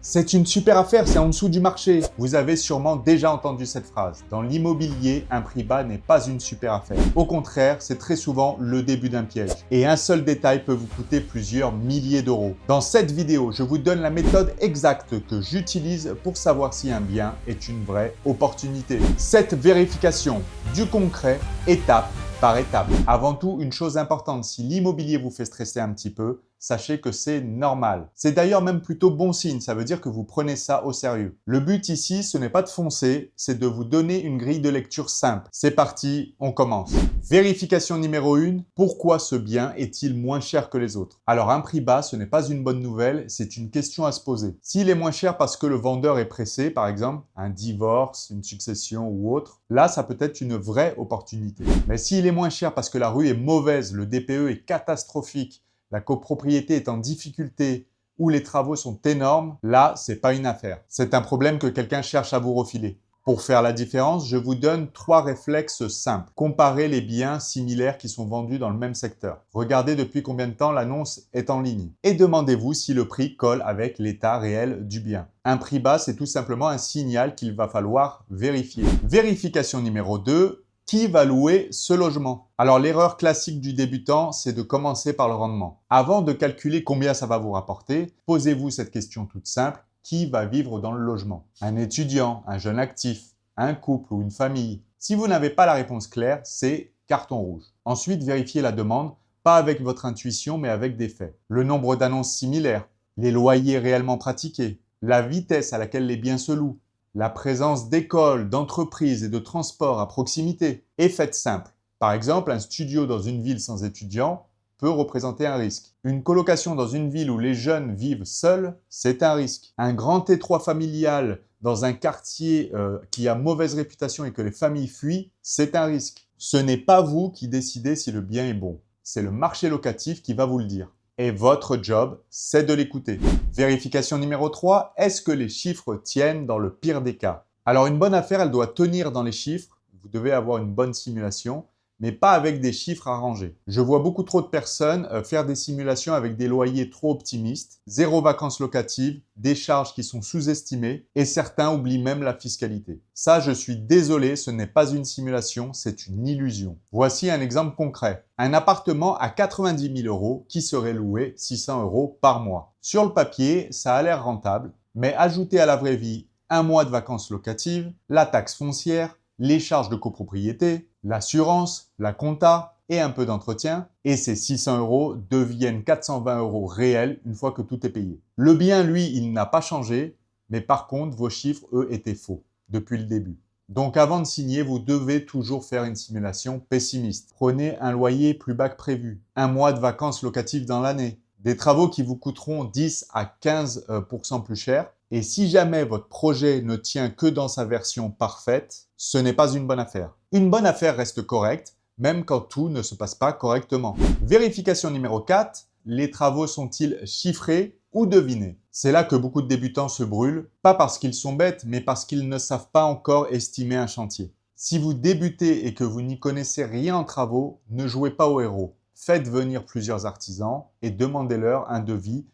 C'est une super affaire, c'est en dessous du marché. Vous avez sûrement déjà entendu cette phrase. Dans l'immobilier, un prix bas n'est pas une super affaire. Au contraire, c'est très souvent le début d'un piège. Et un seul détail peut vous coûter plusieurs milliers d'euros. Dans cette vidéo, je vous donne la méthode exacte que j'utilise pour savoir si un bien est une vraie opportunité. Cette vérification du concret, étape par étape. Avant tout, une chose importante, si l'immobilier vous fait stresser un petit peu, sachez que c'est normal. C'est d'ailleurs même plutôt bon signe, ça veut dire que vous prenez ça au sérieux. Le but ici, ce n'est pas de foncer, c'est de vous donner une grille de lecture simple. C'est parti, on commence. Vérification numéro 1, pourquoi ce bien est-il moins cher que les autres? Alors un prix bas, ce n'est pas une bonne nouvelle, c'est une question à se poser. S'il est moins cher parce que le vendeur est pressé, par exemple, un divorce, une succession ou autre, là ça peut être une vraie opportunité. Mais s'il est moins cher parce que la rue est mauvaise, le DPE est catastrophique, la copropriété est en difficulté ou les travaux sont énormes, là, c'est pas une affaire. C'est un problème que quelqu'un cherche à vous refiler. Pour faire la différence, je vous donne 3 réflexes simples. Comparez les biens similaires qui sont vendus dans le même secteur. Regardez depuis combien de temps l'annonce est en ligne. Et demandez-vous si le prix colle avec l'état réel du bien. Un prix bas, c'est tout simplement un signal qu'il va falloir vérifier. Vérification numéro 2. Qui va louer ce logement? Alors l'erreur classique du débutant, c'est de commencer par le rendement. Avant de calculer combien ça va vous rapporter, posez-vous cette question toute simple. Qui va vivre dans le logement? Un étudiant, un jeune actif, un couple ou une famille? Si vous n'avez pas la réponse claire, c'est carton rouge. Ensuite, vérifiez la demande, pas avec votre intuition, mais avec des faits. Le nombre d'annonces similaires, les loyers réellement pratiqués, la vitesse à laquelle les biens se louent, la présence d'écoles, d'entreprises et de transports à proximité. Et faites simple. Par exemple, un studio dans une ville sans étudiants peut représenter un risque. Une colocation dans une ville où les jeunes vivent seuls, c'est un risque. Un grand étroit familial dans un quartier qui a mauvaise réputation et que les familles fuient, c'est un risque. Ce n'est pas vous qui décidez si le bien est bon. C'est le marché locatif qui va vous le dire. Et votre job, c'est de l'écouter. Vérification numéro 3, est-ce que les chiffres tiennent dans le pire des cas? Alors une bonne affaire, elle doit tenir dans les chiffres. Vous devez avoir une bonne simulation, mais pas avec des chiffres arrangés. Je vois beaucoup trop de personnes faire des simulations avec des loyers trop optimistes, zéro vacances locatives, des charges qui sont sous-estimées et certains oublient même la fiscalité. Ça, je suis désolé, ce n'est pas une simulation, c'est une illusion. Voici un exemple concret. Un appartement à 90 000 € qui serait loué 600 € par mois. Sur le papier, ça a l'air rentable, mais ajoutez à la vraie vie un mois de vacances locatives, la taxe foncière, les charges de copropriété, l'assurance, la compta et un peu d'entretien. Et ces 600 € deviennent 420 € réels une fois que tout est payé. Le bien, lui, il n'a pas changé, mais par contre, vos chiffres, eux, étaient faux depuis le début. Donc avant de signer, vous devez toujours faire une simulation pessimiste. Prenez un loyer plus bas que prévu, un mois de vacances locatives dans l'année, des travaux qui vous coûteront 10 à 15% plus cher. Et si jamais votre projet ne tient que dans sa version parfaite, ce n'est pas une bonne affaire. Une bonne affaire reste correcte, même quand tout ne se passe pas correctement. Vérification numéro 4, les travaux sont-ils chiffrés ou devinés? C'est là que beaucoup de débutants se brûlent, pas parce qu'ils sont bêtes, mais parce qu'ils ne savent pas encore estimer un chantier. Si vous débutez et que vous n'y connaissez rien en travaux, ne jouez pas au héros. Faites venir plusieurs artisans et demandez-leur un devis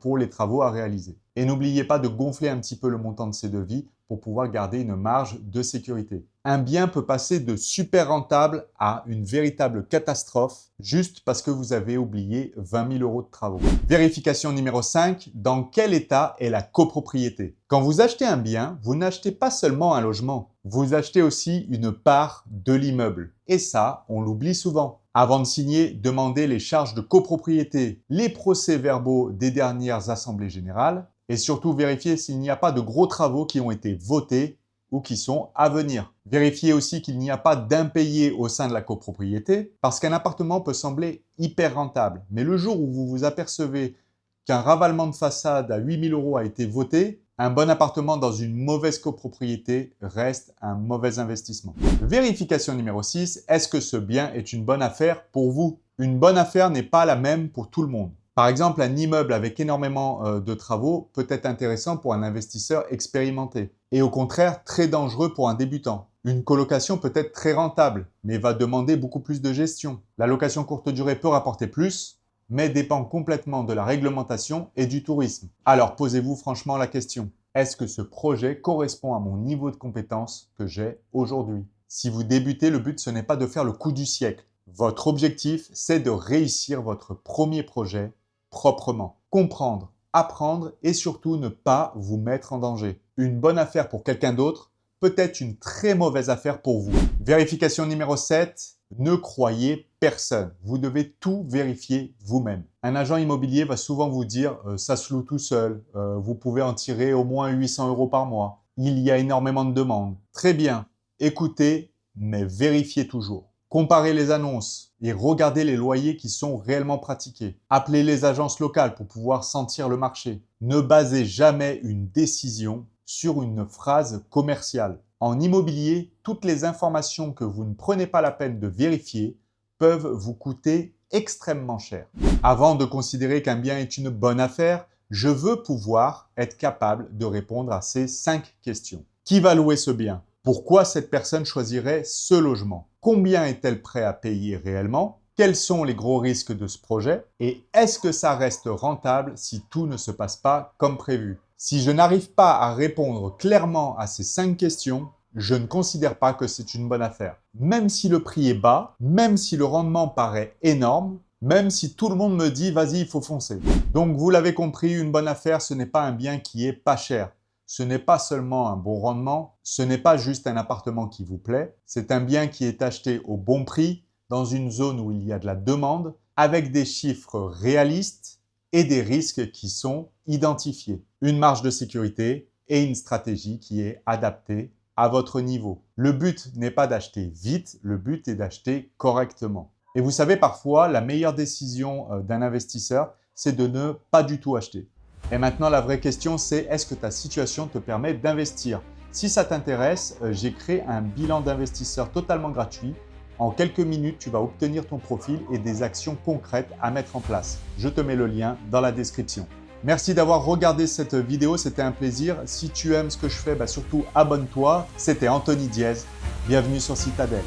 pour les travaux à réaliser. Et n'oubliez pas de gonfler un petit peu le montant de ces devis pour pouvoir garder une marge de sécurité. Un bien peut passer de super rentable à une véritable catastrophe juste parce que vous avez oublié 20 000 € de travaux. Vérification numéro 5, dans quel état est la copropriété? Quand vous achetez un bien, vous n'achetez pas seulement un logement, vous achetez aussi une part de l'immeuble. Et ça, on l'oublie souvent. Avant de signer, demandez les charges de copropriété, les procès-verbaux des dernières assemblées générales et surtout vérifiez s'il n'y a pas de gros travaux qui ont été votés ou qui sont à venir. Vérifiez aussi qu'il n'y a pas d'impayés au sein de la copropriété parce qu'un appartement peut sembler hyper rentable. Mais le jour où vous vous apercevez qu'un ravalement de façade à 8 000 € a été voté, un bon appartement dans une mauvaise copropriété reste un mauvais investissement. Vérification numéro 6, est-ce que ce bien est une bonne affaire pour vous? Une bonne affaire n'est pas la même pour tout le monde. Par exemple, un immeuble avec énormément de travaux peut être intéressant pour un investisseur expérimenté et au contraire très dangereux pour un débutant. Une colocation peut être très rentable, mais va demander beaucoup plus de gestion. La location courte durée peut rapporter plus, mais dépend complètement de la réglementation et du tourisme. Alors posez-vous franchement la question. Est-ce que ce projet correspond à mon niveau de compétence que j'ai aujourd'hui? Si vous débutez, le but, ce n'est pas de faire le coup du siècle. Votre objectif, c'est de réussir votre premier projet proprement. Comprendre, apprendre et surtout ne pas vous mettre en danger. Une bonne affaire pour quelqu'un d'autre peut être une très mauvaise affaire pour vous. Vérification numéro 7. Ne croyez personne. Vous devez tout vérifier vous-même. Un agent immobilier va souvent vous dire « ça se loue tout seul, vous pouvez en tirer au moins 800 € par mois. Il y a énormément de demandes. » Très bien, écoutez, mais vérifiez toujours. Comparez les annonces et regardez les loyers qui sont réellement pratiqués. Appelez les agences locales pour pouvoir sentir le marché. Ne basez jamais une décision sur une phrase commerciale. En immobilier, toutes les informations que vous ne prenez pas la peine de vérifier peuvent vous coûter extrêmement cher. Avant de considérer qu'un bien est une bonne affaire, je veux pouvoir être capable de répondre à ces 5 questions. Qui va louer ce bien? Pourquoi cette personne choisirait ce logement? Combien est-elle prête à payer réellement? Quels sont les gros risques de ce projet? Et est-ce que ça reste rentable si tout ne se passe pas comme prévu? Si je n'arrive pas à répondre clairement à ces 5 questions, je ne considère pas que c'est une bonne affaire. Même si le prix est bas, même si le rendement paraît énorme, même si tout le monde me dit « vas-y, il faut foncer ». Donc vous l'avez compris, une bonne affaire, ce n'est pas un bien qui est pas cher. Ce n'est pas seulement un bon rendement, ce n'est pas juste un appartement qui vous plaît, c'est un bien qui est acheté au bon prix, dans une zone où il y a de la demande, avec des chiffres réalistes et des risques qui sont identifiés. Une marge de sécurité et une stratégie qui est adaptée à votre niveau. Le but n'est pas d'acheter vite, le but est d'acheter correctement. Et vous savez, parfois, la meilleure décision d'un investisseur, c'est de ne pas du tout acheter. Et maintenant, la vraie question, c'est est-ce que ta situation te permet d'investir? Si ça t'intéresse, j'ai créé un bilan d'investisseur totalement gratuit. En quelques minutes, tu vas obtenir ton profil et des actions concrètes à mettre en place. Je te mets le lien dans la description. Merci d'avoir regardé cette vidéo, c'était un plaisir. Si tu aimes ce que je fais, surtout abonne-toi. C'était Anthony Diez. Bienvenue sur Citadel.